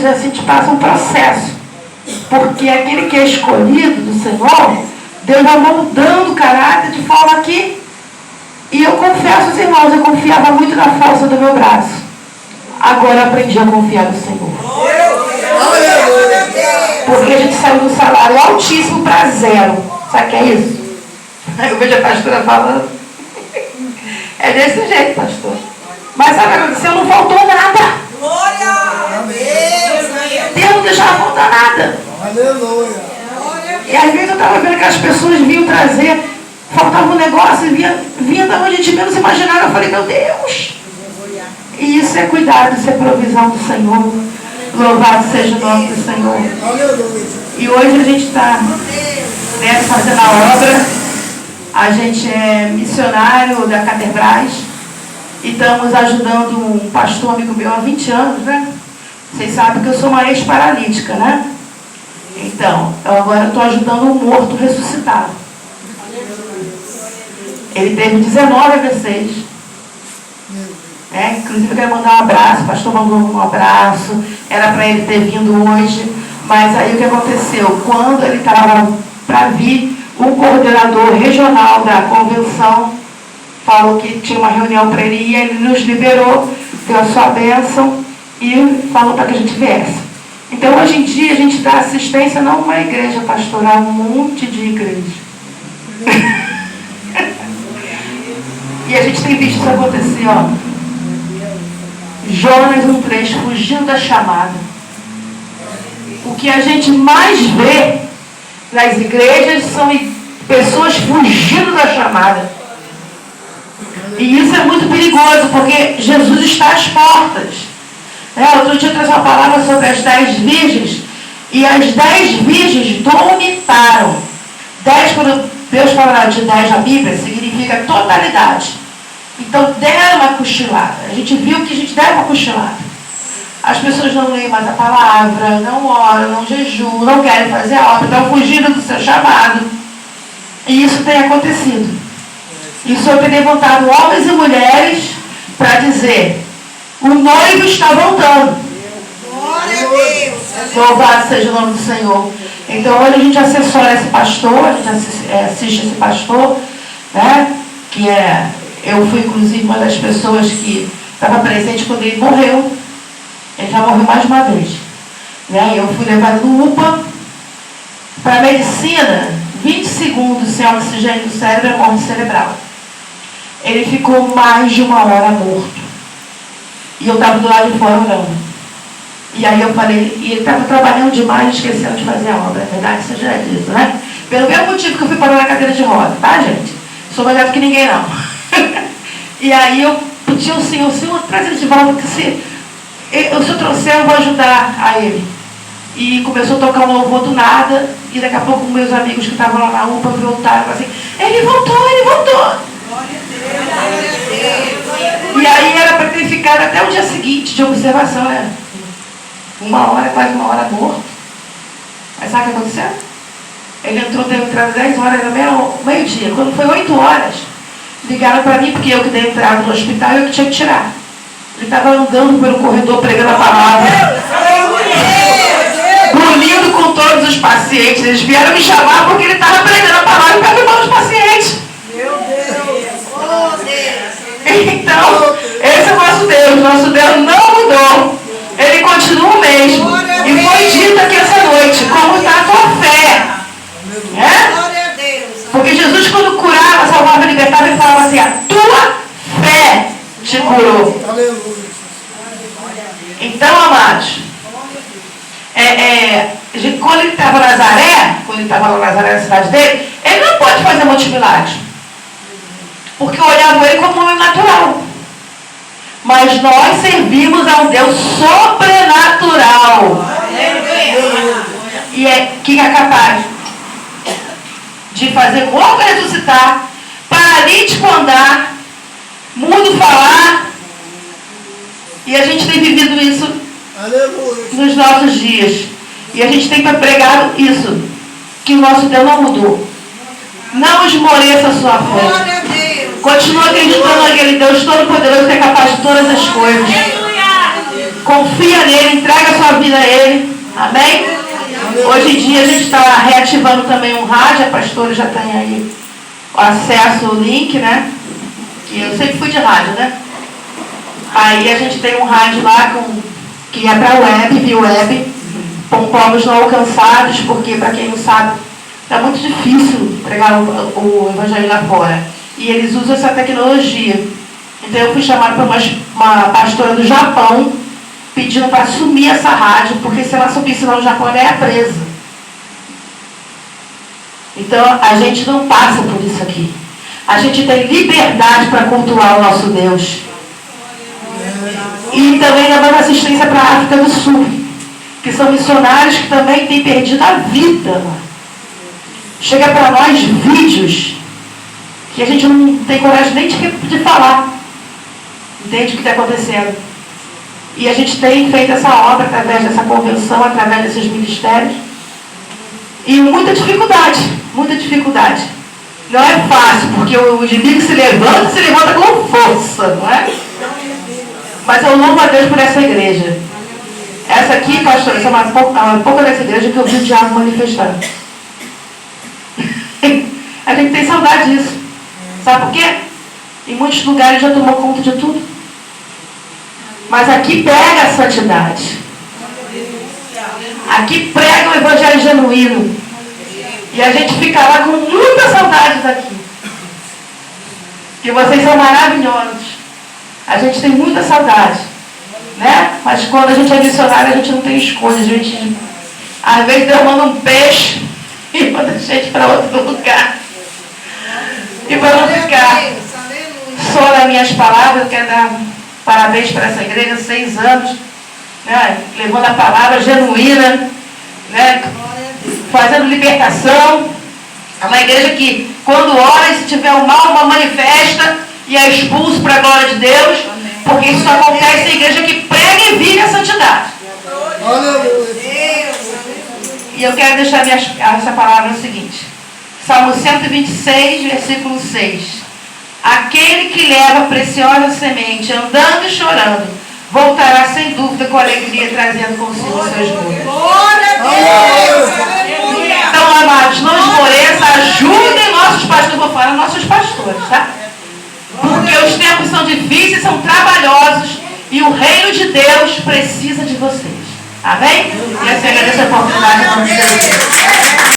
vezes a gente passa um processo. Porque aquele que é escolhido do Senhor, Deus vai moldando o caráter de forma que... E eu confesso aos irmãos, eu confiava muito na força do meu braço. Agora eu aprendi a confiar no Senhor. Porque a gente saiu do salário altíssimo para zero. Sabe o que é isso? Eu vejo a pastora falando. É desse jeito, pastor. Mas sabe o que aconteceu? Não faltou nada. Glória a Deus. Deus não deixava faltar nada. Aleluia. E às vezes eu estava vendo que as pessoas vinham trazer, faltava um negócio e vinha da onde a gente menos imaginava. Eu falei, meu Deus. E isso é cuidado, isso é provisão do Senhor. Louvado seja o nome do Senhor. Aleluia. E hoje a gente está fazendo a obra. A gente é missionário da Caterbras e estamos ajudando um pastor amigo meu há 20 anos, né? Vocês sabem que eu sou uma ex-paralítica, né? Então, agora estou ajudando um morto ressuscitado. Ele teve 19 AVCs. Inclusive eu quero mandar um abraço, o pastor mandou um abraço, era para ele ter vindo hoje, mas aí o que aconteceu? Quando ele estava para vir, o coordenador regional da convenção falou que tinha uma reunião para ele ir, ele nos liberou, deu a sua bênção e falou para que a gente viesse. Então hoje em dia a gente dá assistência não uma igreja pastoral, um monte de igreja. E a gente tem visto isso acontecer, ó. Jonas 1:3, fugindo da chamada. O que a gente mais vê nas igrejas são pessoas fugindo da chamada. E isso é muito perigoso, porque Jesus está às portas. Outro dia eu trouxe uma palavra sobre as 10 virgens, e as 10 virgens dormitaram. 10, quando Deus fala de 10 na Bíblia, significa totalidade. Então deram uma cochilada. A gente viu que a gente deve uma cochilada. As pessoas não leem mais a palavra, não oram, não jejuam, não querem fazer a obra, estão fugindo do seu chamado. E isso tem acontecido. E o Senhor tem levantado homens e mulheres para dizer, o noivo está voltando. Glória a Deus. Louvado seja o nome do Senhor. Então hoje a gente assessora esse pastor, a gente assiste esse pastor, né? Que eu fui inclusive uma das pessoas que estava presente quando ele morreu. Ele já morreu mais de uma vez. Né? Eu fui levado no UPA para a medicina, 20 segundos sem oxigênio no cérebro é morte cerebral. Ele ficou mais de uma hora morto. E eu estava do lado de fora orando. E aí eu falei, e ele estava trabalhando demais, esquecendo de fazer a obra. É verdade, seja disso, né? Pelo mesmo motivo que eu fui parar na cadeira de roda, tá, gente? Sou melhor do que ninguém, não. E aí eu pedi ao Senhor, traz ele de volta, que se eu trouxer, eu vou ajudar a ele. E começou a tocar um louvor do nada, e daqui a pouco meus amigos que estavam lá na UPA voltaram assim, ele voltou. E aí era para ter ficado até o dia seguinte de observação, né? Quase uma hora morto. Mas sabe o que aconteceu? Ele teve entrado 10 horas, era meio-dia. Quando foi 8 horas, ligaram para mim, porque eu que dei entrada no hospital, eu que tinha que tirar. Ele estava andando pelo corredor pregando a palavra. Bonito com todos os pacientes. Eles vieram me chamar porque ele estava pregando a palavra e pegando os pacientes. Meu Deus. Então, esse é o nosso Deus. Nosso Deus não mudou. Ele continua o mesmo. E foi dito aqui essa noite, como está a tua fé. Glória a Deus. Porque Jesus, quando curava, salvava, libertava, ele falava assim, a tua fé te curou. Aleluia. Então, amados, quando ele estava em Nazaré, na cidade dele, ele não pode fazer multimilagres. Porque olhavam ele como um homem natural. Mas nós servimos a um Deus sobrenatural. E que é capaz de fazer morto ressuscitar, paralítico andar, mudo falar. E a gente tem vivido isso nos nossos dias. E a gente tem pregado isso, que o nosso Deus não mudou. Não esmoreça a sua fé. Continua acreditando naquele Deus Todo-Poderoso que é capaz de todas as coisas. Confia nele, entrega a sua vida a Ele. Amém? Hoje em dia a gente está reativando também um rádio. A pastora já tem aí o acesso ao link, né? Que eu sempre fui de rádio, né? Aí a gente tem um rádio lá que é para web, via web, com povos não alcançados, porque, para quem não sabe, é muito difícil pregar o evangelho lá fora. E eles usam essa tecnologia. Então eu fui chamada por uma pastora do Japão, pedindo para assumir essa rádio, porque se ela subisse lá no Japão, ela é presa. Então a gente não passa por isso aqui. A gente tem liberdade para cultuar o nosso Deus. E também levando assistência para a África do Sul, que são missionários que também têm perdido a vida. Chega para nós vídeos que a gente não tem coragem nem de falar. Entende o que está acontecendo? E a gente tem feito essa obra através dessa convenção, através desses ministérios. E muita dificuldade, muita dificuldade. Não é fácil, porque o inimigo se levanta com força, não é? Mas eu louvo a Deus por essa igreja. Essa aqui, pastor, essa é uma pouca dessa igreja que eu vi o diabo manifestando. A gente tem saudade disso. Sabe por quê? Em muitos lugares já tomou conta de tudo. Mas aqui pega a santidade. Aqui prega o evangelho genuíno. E a gente fica lá com muita saudade daqui. Que vocês são maravilhosos. A gente tem muita saudade. Né? Mas quando a gente é missionário, a gente não tem escolha. A gente, às vezes, Deus manda um peixe e manda a gente para outro lugar. E para não ficar só nas minhas palavras, eu quero dar parabéns para essa igreja, 6 anos, né? Levando a palavra genuína, né? Fazendo libertação. É uma igreja que, quando ora, e se tiver um mal, uma manifesta e é expulso para a glória de Deus, porque isso só acontece em igreja que prega e vive a santidade. E eu quero deixar essa palavra no seguinte: Salmo 126, versículo 6. Aquele que leva a preciosa semente, andando e chorando, voltará sem dúvida com alegria, trazendo consigo os seus molhos. Então, amados, não esmoreça, ajudem nossos pastores, vou falar nossos pastores, tá? Porque os tempos são difíceis, são trabalhosos, e o reino de Deus precisa de vocês. Amém? E assim agradeço a oportunidade.